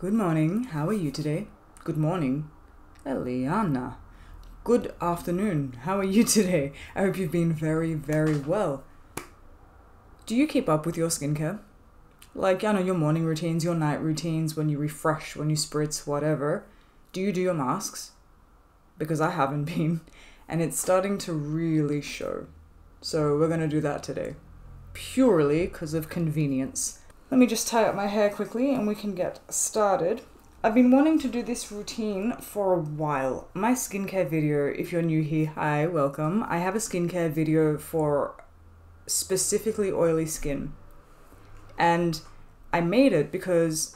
Good morning, how are you today? Good morning, Eleanna. Good afternoon, how are you today? I hope you've been very, very well. Do you keep up with your skincare? Like, I know your morning routines, your night routines, when you refresh, when you spritz, whatever. Do you do your masks? Because I haven't been, and it's starting to really show. So we're going to do that today, purely because of convenience. Let me just tie up my hair quickly and we can get started. I've been wanting to do this routine for a while. My skincare video, if you're new here, hi, welcome. I have a skincare video for specifically oily skin. And I made it because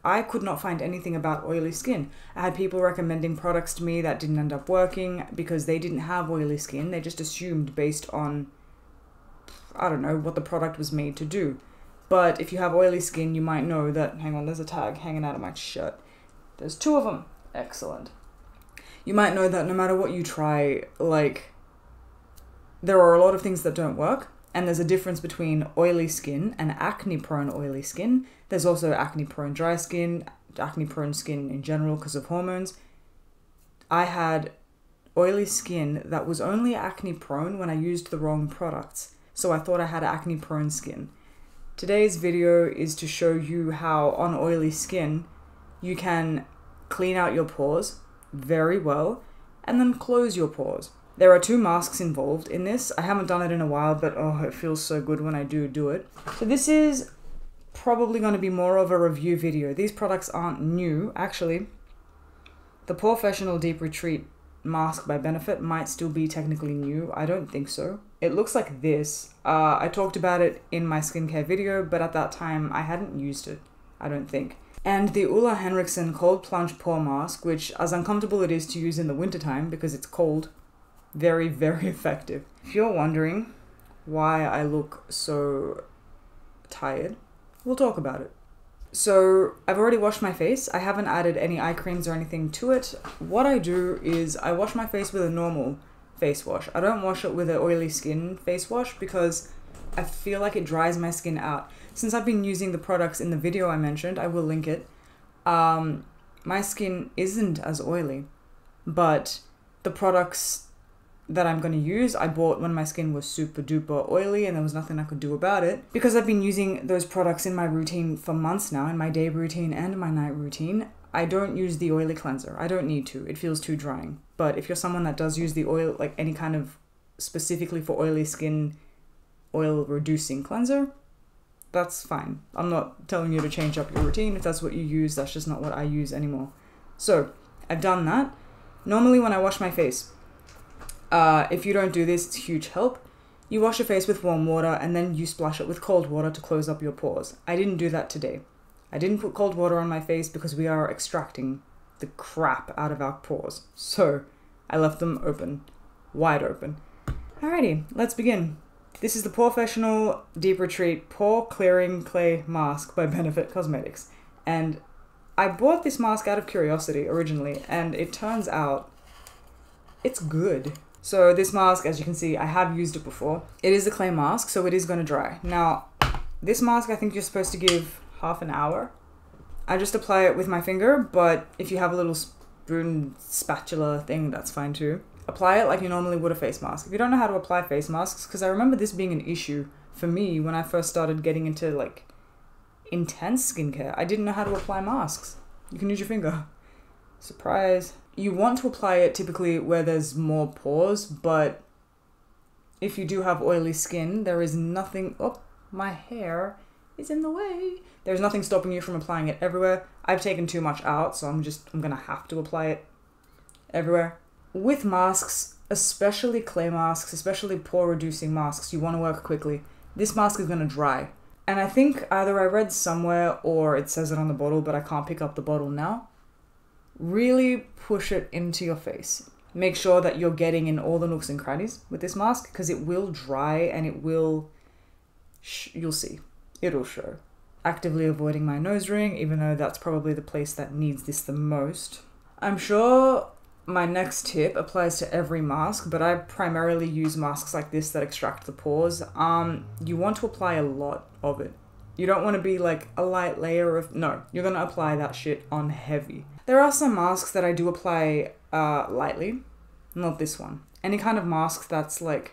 I could not find anything about oily skin. I had people recommending products to me that didn't end up working because they didn't have oily skin. They just assumed based on, I don't know, what the product was made to do. But if you have oily skin, you might know that, hang on, there's a tag hanging out of my shirt. There's two of them. Excellent. You might know that no matter what you try, like, there are a lot of things that don't work. And there's a difference between oily skin and acne-prone oily skin. There's also acne-prone dry skin, acne-prone skin in general because of hormones. I had oily skin that was only acne-prone when I used the wrong products. So I thought I had acne-prone skin. Today's video is to show you how on oily skin you can clean out your pores very well and then close your pores. There are two masks involved in this. I haven't done it in a while, but oh, it feels so good when I do it. So this is probably going to be more of a review video. These products aren't new. Actually, the Professional Deep Retreat mask by Benefit might still be technically new. I don't think so. It looks like this. I talked about it in my skincare video, but at that time I hadn't used it, I don't think. And the HENRIKSEN Cold Plunge Pore Mask, which, as uncomfortable it is to use in the wintertime because it's cold, very, very effective. If you're wondering why I look so tired, we'll talk about it. So I've already washed my face. I haven't added any eye creams or anything to it. What I do is I wash my face with a normal face wash. I don't wash it with an oily skin face wash because I feel like it dries my skin out. Since I've been using the products in the video I mentioned, I will link it, my skin isn't as oily, but the products that I'm going to use, I bought when my skin was super duper oily and there was nothing I could do about it. Because I've been using those products in my routine for months now, in my day routine and my night routine, I don't use the oily cleanser. I don't need to. It feels too drying. But if you're someone that does use the oil, like any kind of specifically for oily skin, oil reducing cleanser, that's fine. I'm not telling you to change up your routine. If that's what you use, that's just not what I use anymore. So I've done that. Normally when I wash my face, if you don't do this, it's a huge help. You wash your face with warm water and then you splash it with cold water to close up your pores. I didn't do that today. I didn't put cold water on my face because we are extracting the crap out of our pores. So I left them open, wide open. Alrighty, let's begin. This is the Professional Deep Retreat Pore Clearing Clay Mask by Benefit Cosmetics. And I bought this mask out of curiosity originally, and it turns out it's good. So this mask, as you can see, I have used it before. It is a clay mask, so it is going to dry. Now, this mask I think you're supposed to give half an hour. I just apply it with my finger, but if you have a little spoon spatula thing, that's fine too. Apply it like you normally would a face mask. If you don't know how to apply face masks, because I remember this being an issue for me when I first started getting into like intense skincare. I didn't know how to apply masks. You can use your finger. Surprise. You want to apply it typically where there's more pores, but if you do have oily skin, there is nothing, oh, my hair is in the way. There's nothing stopping you from applying it everywhere. I've taken too much out, so I'm gonna have to apply it everywhere. With masks, especially clay masks, especially pore reducing masks, you want to work quickly. This mask is gonna dry. And I think either I read somewhere or it says it on the bottle, but I can't pick up the bottle now. Really push it into your face. Make sure that you're getting in all the nooks and crannies with this mask because it will dry and it will, you'll see, it'll show. Actively avoiding my nose ring, even though that's probably the place that needs this the most. I'm sure my next tip applies to every mask, but I primarily use masks like this that extract the pores. You want to apply a lot of it. You don't want to be like a light layer of, no, you're going to apply that shit on heavy. There are some masks that I do apply lightly, not this one. Any kind of mask that's like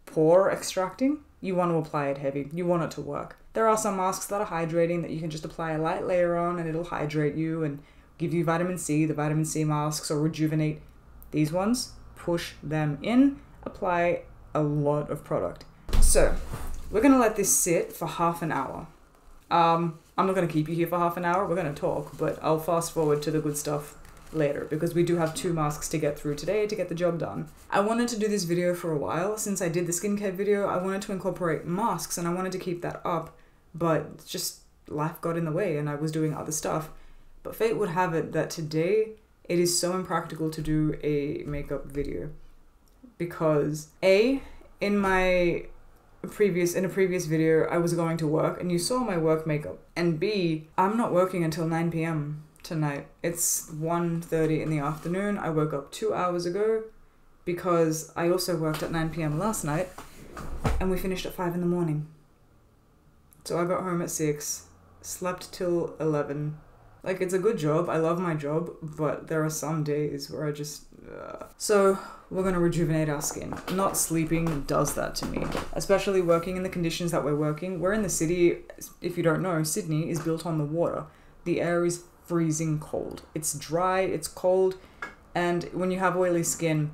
pore extracting, you want to apply it heavy. You want it to work. There are some masks that are hydrating that you can just apply a light layer on and it'll hydrate you and give you vitamin C, the vitamin C masks, or rejuvenate. These ones, push them in, apply a lot of product. So we're going to let this sit for half an hour. I'm not going to keep you here for half an hour. We're going to talk, but I'll fast forward to the good stuff later because we do have 2 masks to get through today to get the job done. I wanted to do this video for a while. Since I did the skincare video, I wanted to incorporate masks and I wanted to keep that up, but just life got in the way and I was doing other stuff. But fate would have it that today it is so impractical to do a makeup video because in a previous video I was going to work and you saw my work makeup, and B, I'm not working until 9 p.m. tonight. It's 1:30 in the afternoon. I woke up 2 hours ago because I also worked at 9 p.m. last night and we finished at 5 in the morning. So I got home at 6, slept till 11. Like, it's a good job. I love my job, but there are some days where I just... So we're going to rejuvenate our skin. Not sleeping does that to me, especially working in the conditions that we're working. We're in the city. If you don't know, Sydney is built on the water. The air is freezing cold. It's dry, it's cold, and when you have oily skin,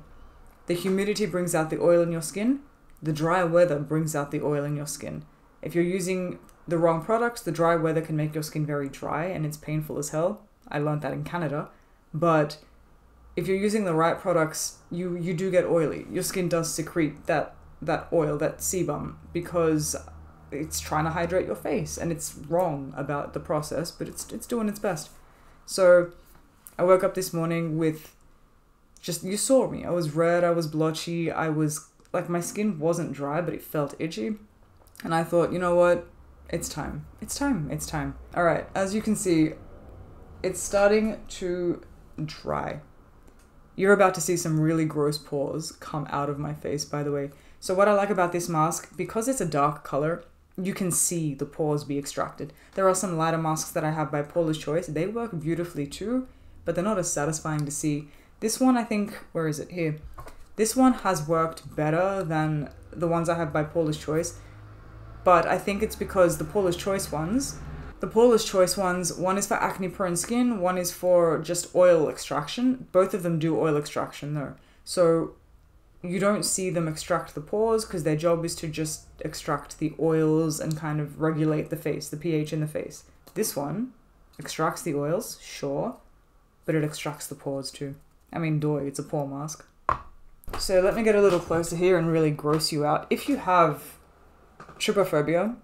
the humidity brings out the oil in your skin. The dry weather brings out the oil in your skin. If you're using the wrong products, the dry weather can make your skin very dry and it's painful as hell. I learned that in Canada. But if you're using the right products, you do get oily. Your skin does secrete that oil, that sebum, because it's trying to hydrate your face and it's wrong about the process, but it's doing its best. So I woke up this morning with just, you saw me. I was red, I was blotchy, I was like, my skin wasn't dry, but it felt itchy. And I thought, you know what? It's time. It's time. It's time. All right. As you can see, it's starting to dry. You're about to see some really gross pores come out of my face, by the way. So what I like about this mask, because it's a dark color, you can see the pores be extracted. There are some lighter masks that I have by PAULA'S Choice. They work beautifully too, but they're not as satisfying to see. This one, I think, where is it? Here. This one has worked better than the ones I have by PAULA'S Choice. But I think it's because the PAULA'S Choice ones, one is for acne prone skin, one is for just oil extraction. Both of them do oil extraction though. So you don't see them extract the pores because their job is to just extract the oils and kind of regulate the face, the pH in the face. This one extracts the oils, sure, but it extracts the pores too. I mean, doy, it's a pore mask. So let me get a little closer here and really gross you out. If you have trypophobia,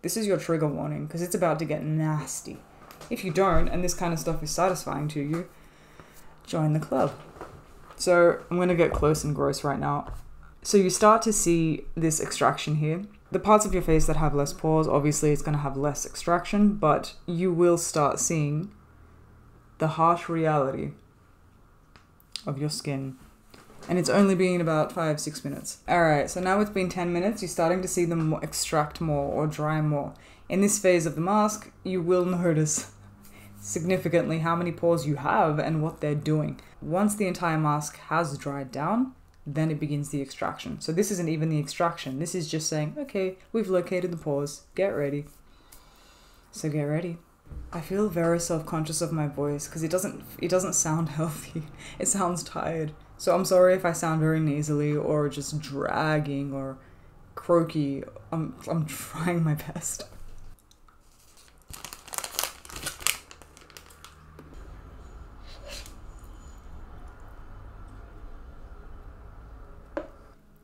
this is your trigger warning because it's about to get nasty. If you don't, and this kind of stuff is satisfying to you, join the club. So I'm going to get close and gross right now. So you start to see this extraction here. The parts of your face that have less pores, obviously it's going to have less extraction, but you will start seeing the harsh reality of your skin. And it's only been about 5-6 minutes. Alright, so now it's been 10 minutes, you're starting to see them extract more or dry more. In this phase of the mask, you will notice significantly how many pores you have and what they're doing. Once the entire mask has dried down, then it begins the extraction. So this isn't even the extraction, this is just saying, okay, we've located the pores, get ready. So get ready. I feel very self-conscious of my voice because it doesn't sound healthy. It sounds tired. So I'm sorry if I sound very nasally or just dragging or croaky. I'm trying my best.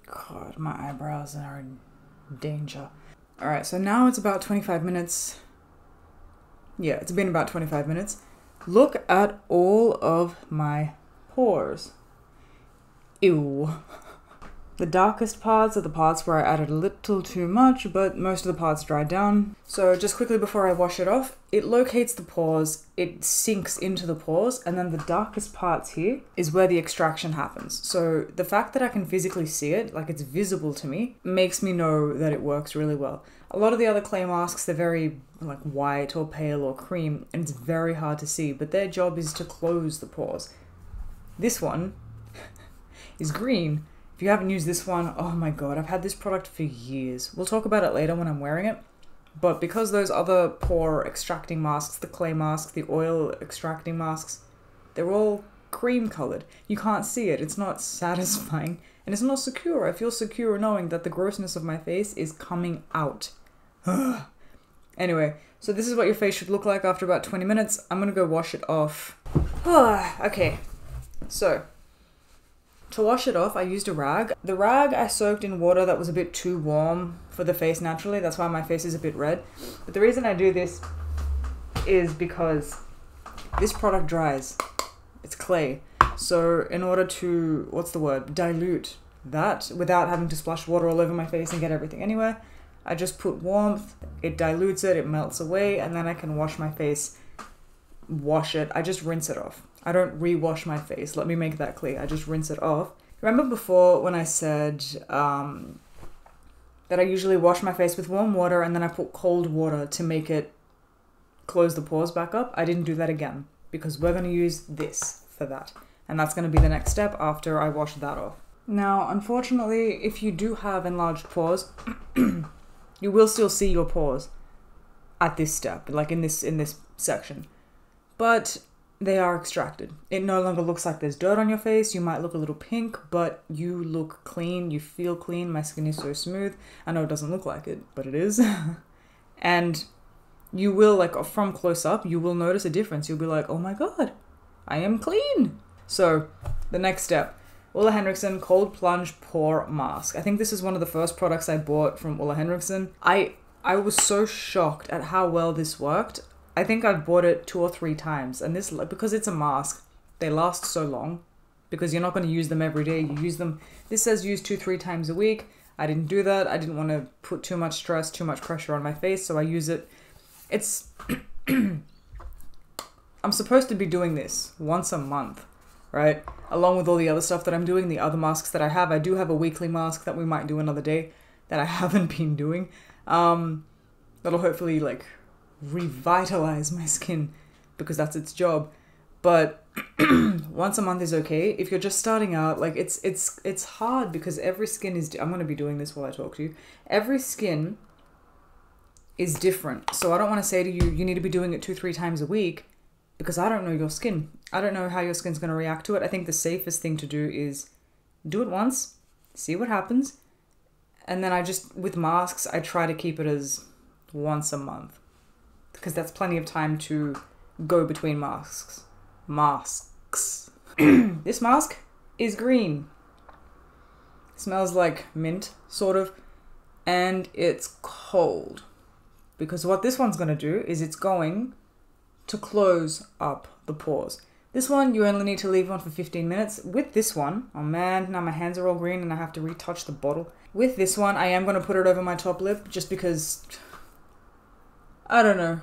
God, my eyebrows are in danger. Alright, so now it's about 25 minutes. Yeah, it's been about 25 minutes. Look at all of my pores. Ew. The darkest parts are the parts where I added a little too much, but most of the parts dried down. So just quickly before I wash it off, it locates the pores, it sinks into the pores, and then the darkest parts here is where the extraction happens. So the fact that I can physically see it, like it's visible to me, makes me know that it works really well. A lot of the other clay masks, they're very like white or pale or cream, and it's very hard to see, but their job is to close the pores. This one is green. If you haven't used this one, oh my god, I've had this product for years. We'll talk about it later when I'm wearing it. But because those other pore extracting masks, the clay mask, the oil extracting masks, they're all cream colored. You can't see it. It's not satisfying. And it's not secure. I feel secure knowing that the grossness of my face is coming out. Anyway, so this is what your face should look like after about 20 minutes. I'm gonna go wash it off. Okay, so to wash it off, I used a rag. The rag I soaked in water that was a bit too warm for the face naturally. That's why my face is a bit red. But the reason I do this is because this product dries. It's clay. So in order to, dilute that without having to splash water all over my face and get everything anywhere, I just put warmth, it dilutes it, it melts away, and then I can wash my face, wash it. I just rinse it off. I don't re-wash my face. Let me make that clear. I just rinse it off. Remember before when I said that I usually wash my face with warm water and then I put cold water to make it close the pores back up? I didn't do that again because we're going to use this for that. And that's going to be the next step after I wash that off. Now, unfortunately, if you do have enlarged pores, you will still see your pores at this step, like in this section. But they are extracted. It no longer looks like there's dirt on your face. You might look a little pink, but you look clean. You feel clean. My skin is so smooth. I know it doesn't look like it, but it is. And you will, like, from close up, you will notice a difference. You'll be like, oh my god, I am clean. So the next step, HENRIKSEN Cold Plunge Pore Mask. I think this is one of the first products I bought from HENRIKSEN. I was so shocked at how well this worked. I think I've bought it 2 or 3 times, and this, because it's a mask, they last so long because you're not going to use them every day. You use them, this says use 2-3 times a week. I didn't do that. I didn't want to put too much stress, too much pressure on my face, so I use it. It's I'm supposed to be doing this once a month, right? Along with all the other stuff that I'm doing, the other masks that I have. I do have a weekly mask that we might do another day that I haven't been doing. That'll hopefully like revitalize my skin because that's its job. But once a month is okay. If you're just starting out, like it's hard because every skin is, I'm going to be doing this while I talk to you. Every skin is different. So I don't want to say to you, you need to be doing it 2-3 times a week because I don't know your skin. I don't know how your skin's going to react to it. I think the safest thing to do is do it once, see what happens. And then with masks, I try to keep it as once a month because that's plenty of time to go between masks. This mask is green. Smells like mint, sort of. And it's cold. Because what this one's going to do is it's going to close up the pores. This one, you only need to leave on for 15 minutes. With this one, oh man, now my hands are all green and I have to retouch the bottle. With this one, I am going to put it over my top lip just because, I don't know.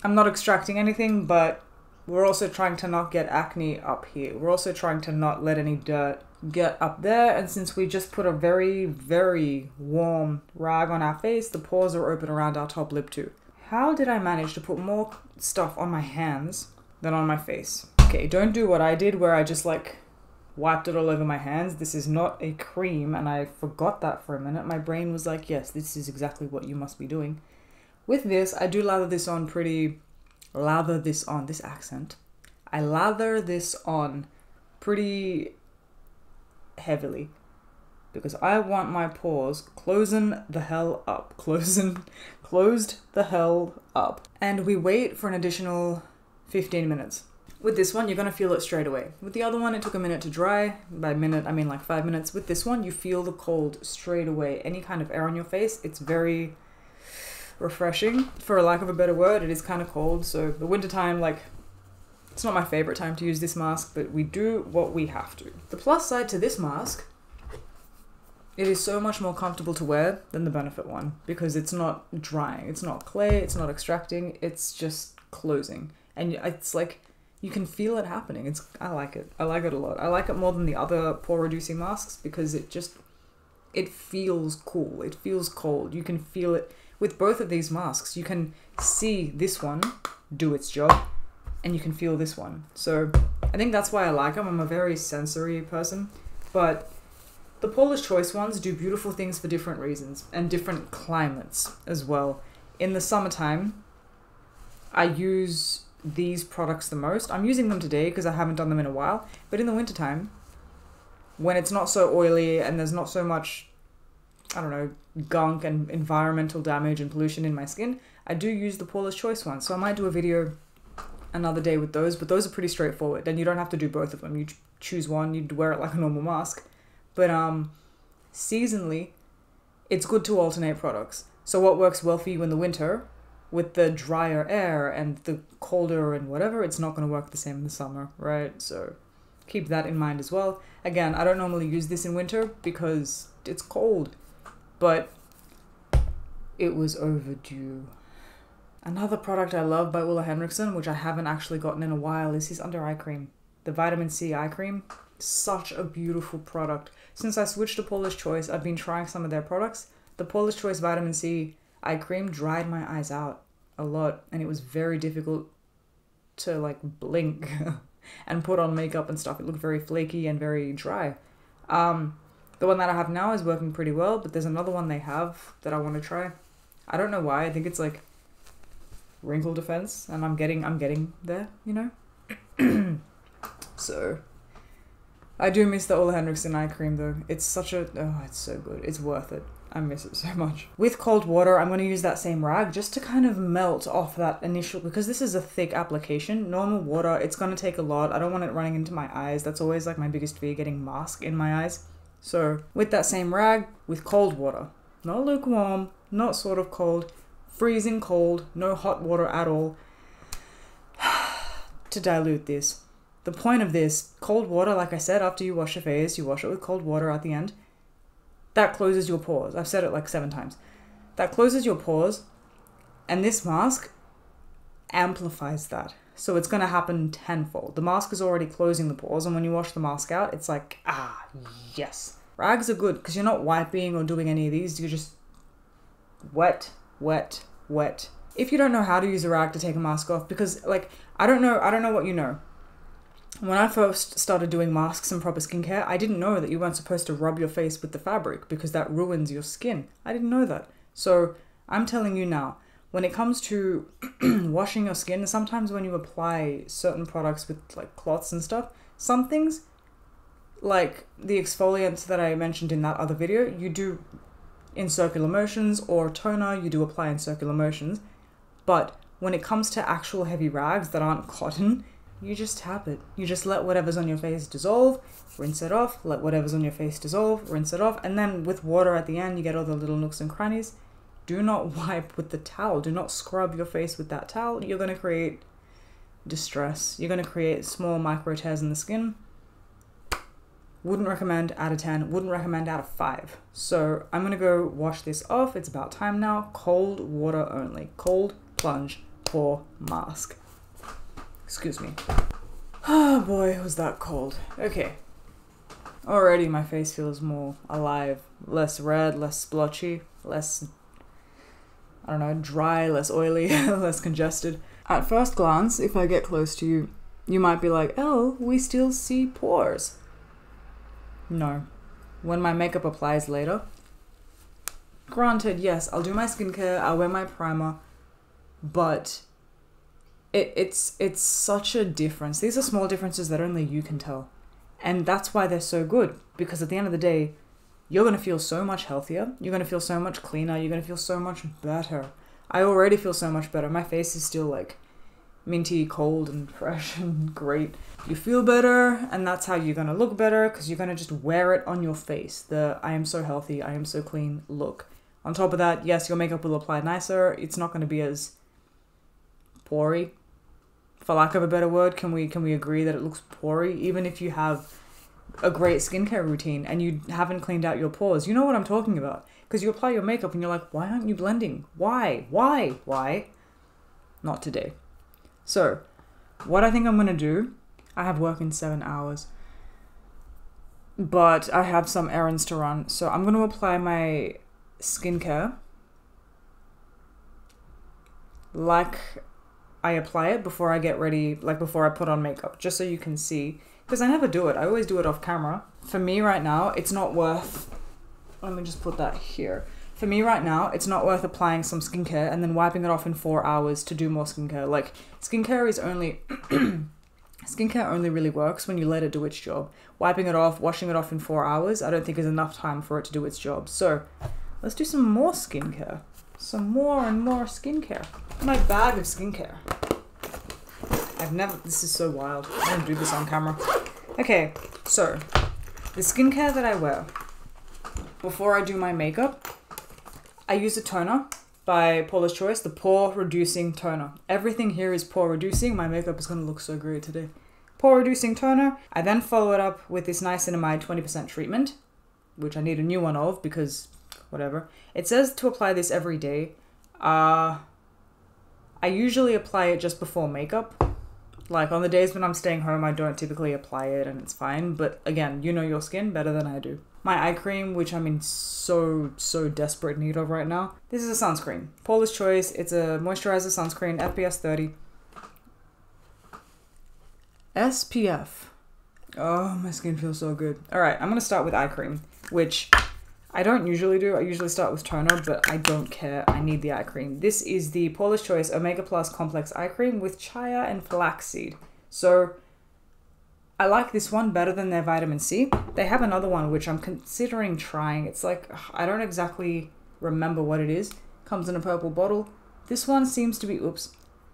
I'm not extracting anything, but we're also trying to not get acne up here. We're also trying to not let any dirt get up there. And since we just put a very, very warm rag on our face, the pores are open around our top lip too. How did I manage to put more stuff on my hands than on my face? Okay, don't do what I did where I just like wiped it all over my hands. This is not a cream, and I forgot that for a minute. My brain was like, yes, this is exactly what you must be doing. With this, I do lather this on this accent. I lather this on pretty heavily because I want my pores closed the hell up. And we wait for an additional 15 minutes. With this one, you're going to feel it straight away. With the other one, it took a minute to dry. By minute, I mean like 5 minutes. With this one, you feel the cold straight away. Any kind of air on your face, it's very refreshing. For a lack of a better word, it is kind of cold. So the winter time, like, it's not my favorite time to use this mask, but we do what we have to. The plus side to this mask, it is so much more comfortable to wear than the Benefit one because it's not drying. It's not clay. It's not extracting. It's just closing. And it's like, you can feel it happening. I like it. I like it a lot. I like it more than the other pore reducing masks because it it feels cool. It feels cold. You can feel it with both of these masks. You can see this one do its job and you can feel this one. So I think that's why I like them. I'm a very sensory person, but the Paula's Choice ones do beautiful things for different reasons and different climates as well. In the summertime, I use these products the most. I'm using them today because I haven't done them in a while, but in the wintertime, when it's not so oily and there's not so much, I don't know, gunk and environmental damage and pollution in my skin, I do use the Paula's Choice ones. So I might do a video another day with those, but those are pretty straightforward and you don't have to do both of them. You choose one, you'd wear it like a normal mask. But seasonally, it's good to alternate products. So what works well for you in the winter, with the drier air and the colder and whatever, it's not going to work the same in the summer, right? So keep that in mind as well. Again, I don't normally use this in winter because it's cold, but it was overdue. Another product I love by Ole Henriksen, which I haven't actually gotten in a while, is his under eye cream. The vitamin C eye cream. Such a beautiful product. Since I switched to Paula's Choice, I've been trying some of their products. The Paula's Choice vitamin C eye cream dried my eyes out a lot, and it was very difficult to like blink and put on makeup and stuff. It looked very flaky and very dry. The one that I have now is working pretty well, but there's another one they have that I want to try. I don't know why. I think it's like wrinkle defense, and I'm getting there, you know. So I do miss the Ole Henriksen eye cream though. It's such a, oh, it's so good. It's worth it. I miss it so much. With cold water, I'm going to use that same rag just to kind of melt off that initial, because this is a thick application. Normal water, it's going to take a lot. I don't want it running into my eyes. That's always like my biggest fear, getting mask in my eyes. So with that same rag, with cold water, not lukewarm, not sort of cold, freezing cold, no hot water at all, to dilute this. The point of this, cold water, like I said, after you wash your face, you wash it with cold water at the end. That closes your pores. I've said it like 7 times. That closes your pores, and this mask amplifies that. So it's going to happen tenfold. The mask is already closing the pores, and when you wash the mask out, it's like, ah, yes. Rags are good because you're not wiping or doing any of these. You're just wet, wet, wet. If you don't know how to use a rag to take a mask off, because like, I don't know what you know. When I first started doing masks and proper skincare, I didn't know that you weren't supposed to rub your face with the fabric because that ruins your skin. I didn't know that. So I'm telling you now, when it comes to washing your skin, sometimes when you apply certain products with like cloths and stuff, some things like the exfoliants that I mentioned in that other video, you do in circular motions, or toner, you do apply in circular motions. But when it comes to actual heavy rags that aren't cotton, you just tap it. You just let whatever's on your face dissolve, rinse it off, let whatever's on your face dissolve, rinse it off, and then with water at the end, you get all the little nooks and crannies. Do not wipe with the towel. Do not scrub your face with that towel. You're going to create distress. You're going to create small micro tears in the skin. Wouldn't recommend out of 10. Wouldn't recommend out of 5. So I'm going to go wash this off. It's about time now. Cold water only. Cold plunge pore mask. Excuse me. Oh boy, was that cold. Okay. Already my face feels more alive. Less red, less splotchy, less, I don't know, dry, less oily, less congested. At first glance, if I get close to you, you might be like, oh, we still see pores. No. When my makeup applies later, granted, yes, I'll do my skincare, I'll wear my primer, but it's such a difference. These are small differences that only you can tell. And that's why they're so good. Because at the end of the day, you're going to feel so much healthier. You're going to feel so much cleaner. You're going to feel so much better. I already feel so much better. My face is still like minty, cold, and fresh and great. You feel better, and that's how you're going to look better, because you're going to just wear it on your face. The I am so healthy, I am so clean look. On top of that, yes, your makeup will apply nicer. It's not going to be as porey. For lack of a better word, can we agree that it looks porey? Even if you have a great skincare routine and you haven't cleaned out your pores, you know what I'm talking about. Because you apply your makeup and you're like, why aren't you blending? Why? Not today. So, what I think I'm going to do, I have work in 7 hours. but I have some errands to run. So I'm going to apply my skincare like I apply it before I get ready, like before I put on makeup, just so you can see. Because I never do it. I always do it off camera. For me right now, it's not worth... Let me just put that here. For me right now, it's not worth applying some skincare and then wiping it off in 4 hours to do more skincare. Like, skincare is only... skincare only really works when you let it do its job. Wiping it off, washing it off in 4 hours, I don't think is enough time for it to do its job. So, let's do some more skincare. Some more and more skincare. My bag of skincare. This is so wild. I don't do this on camera. Okay, so, the skincare that I wear before I do my makeup, I use a toner by Paula's Choice, the Pore-Reducing toner. Everything here is pore-reducing. My makeup is going to look so great today. Pore-Reducing toner. I then follow it up with this Niacinamide 20% treatment, which I need a new one of because whatever. It says to apply this every day. I usually apply it just before makeup. Like on the days when I'm staying home, I don't typically apply it and it's fine. But again, you know your skin better than I do. My eye cream, which I'm in so desperate need of right now. This is a sunscreen. Paula's Choice. It's a moisturizer sunscreen, FPS 30. SPF. Oh, my skin feels so good. Alright, I'm going to start with eye cream, which I don't usually do. I usually start with toner, but I don't care. I need the eye cream. This is the Paula's Choice Omega Plus Complex Eye Cream with chia and flaxseed. So, I like this one better than their vitamin C. They have another one which I'm considering trying. It's like, I don't exactly remember what it is. Comes in a purple bottle. This one seems to be,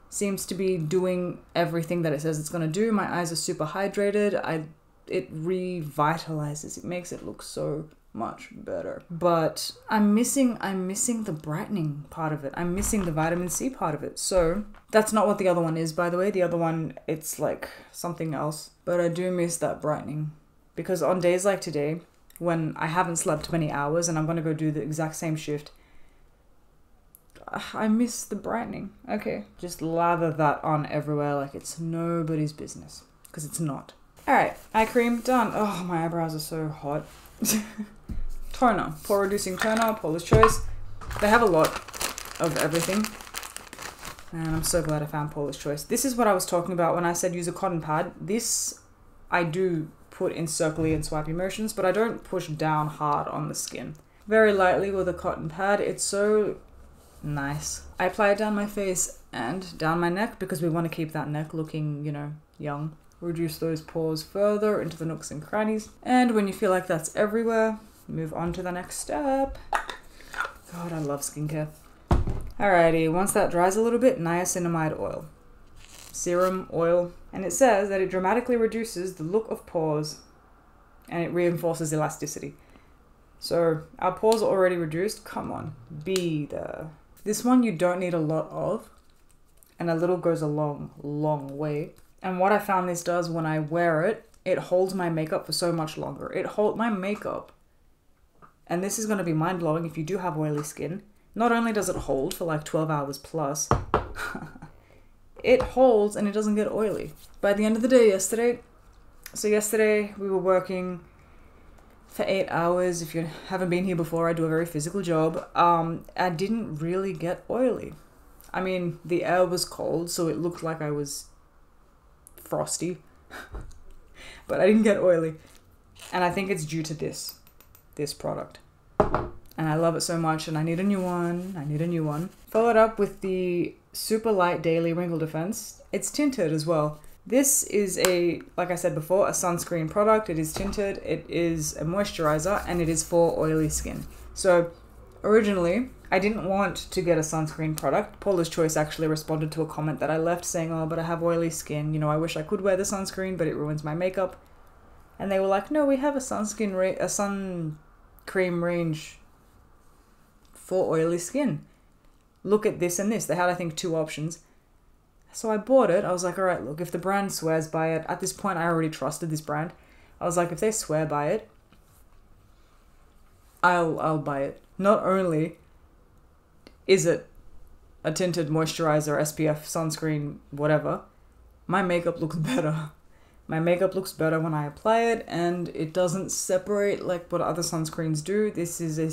seems to be doing everything that it says it's going to do. My eyes are super hydrated. It revitalizes. It makes it look so much better. But I'm missing the brightening part of it. I'm missing the vitamin C part of it. So that's not what the other one is, by the way. The other one, it's like something else. But I do miss that brightening. Because on days like today, when I haven't slept many hours and I'm going to go do the exact same shift, I miss the brightening. Okay, just lather that on everywhere like it's nobody's business. Because it's not. Alright, eye cream, done. Oh, my eyebrows are so hot. Toner, pore-reducing toner, Paula's Choice. They have a lot of everything. And I'm so glad I found Paula's Choice. This is what I was talking about when I said use a cotton pad. This I do put in circly and swipey motions, but I don't push down hard on the skin. Very lightly with a cotton pad. It's so nice. I apply it down my face and down my neck because we want to keep that neck looking, you know, young. Reduce those pores further into the nooks and crannies. And when you feel like that's everywhere, move on to the next step. God, I love skincare. Alrighty, once that dries a little bit, niacinamide oil. Serum oil. And it says that it dramatically reduces the look of pores and it reinforces elasticity. So our pores are already reduced. Come on, be there. This one you don't need a lot of, and a little goes a long way. And what I found this does when I wear it, it holds my makeup for so much longer. It holds my makeup, and this is going to be mind-blowing if you do have oily skin. Not only does it hold for like 12 hours plus, it holds and it doesn't get oily. By the end of the day yesterday we were working for 8 hours. If you haven't been here before, I do a very physical job. I didn't really get oily. I mean, the air was cold, so it looked like I was frosty, but I didn't get oily, and I think it's due to this product, and I love it so much, and I need a new one. Follow it up with the Super Light Daily Wrinkle Defense. It's tinted as well. This is like I said before, a sunscreen product. It is tinted, it is a moisturizer, and it is for oily skin. So originally I didn't want to get a sunscreen product. Paula's Choice actually responded to a comment that I left saying, oh, but I have oily skin. You know, I wish I could wear the sunscreen, but it ruins my makeup. And they were like, no, we have a sun cream range for oily skin. Look at this and this. They had, I think, 2 options. So I bought it. I was like, all right, look, if the brand swears by it, at this point I already trusted this brand. I was like, if they swear by it, I'll buy it. Not only is it a tinted moisturizer, SPF, sunscreen, whatever, my makeup looks better. My makeup looks better when I apply it, and it doesn't separate like what other sunscreens do. This is a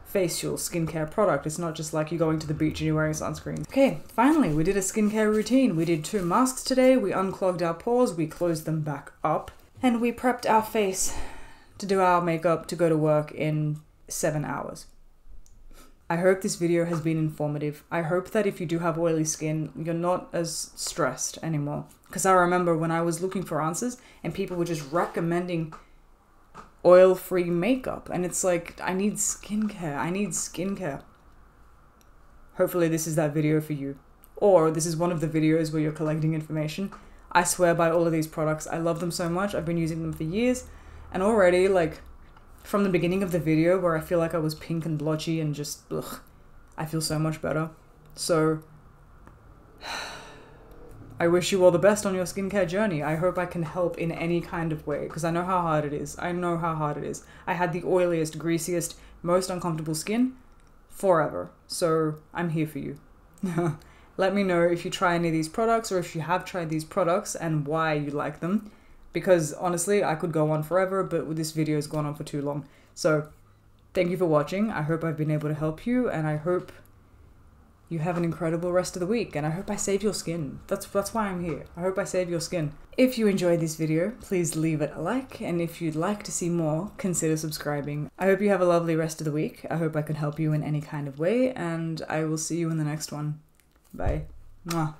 facial skincare product. It's not just like you're going to the beach and you're wearing sunscreen. Okay, finally, we did a skincare routine. We did 2 masks today. We unclogged our pores, we closed them back up, and we prepped our face to do our makeup to go to work in 7 hours. I hope this video has been informative. I hope that if you do have oily skin, you're not as stressed anymore. Because I remember when I was looking for answers and people were just recommending oil-free makeup. And it's like, I need skincare. I need skincare. Hopefully this is that video for you. Or this is one of the videos where you're collecting information. I swear by all of these products. I love them so much. I've been using them for years. And already, like, from the beginning of the video where I feel like I was pink and blotchy and just, ugh, I feel so much better. So, I wish you all the best on your skincare journey. I hope I can help in any kind of way, because I know how hard it is. I know how hard it is. I had the oiliest, greasiest, most uncomfortable skin forever. So, I'm here for you. Let me know if you try any of these products or if you have tried these products and why you like them. Because honestly, I could go on forever, but this video has gone on for too long. So, thank you for watching. I hope I've been able to help you, and I hope you have an incredible rest of the week, and I hope I save your skin. That's why I'm here. I hope I save your skin. If you enjoyed this video, please leave it a like, and if you'd like to see more, consider subscribing. I hope you have a lovely rest of the week. I hope I can help you in any kind of way, and I will see you in the next one. Bye. Mwah.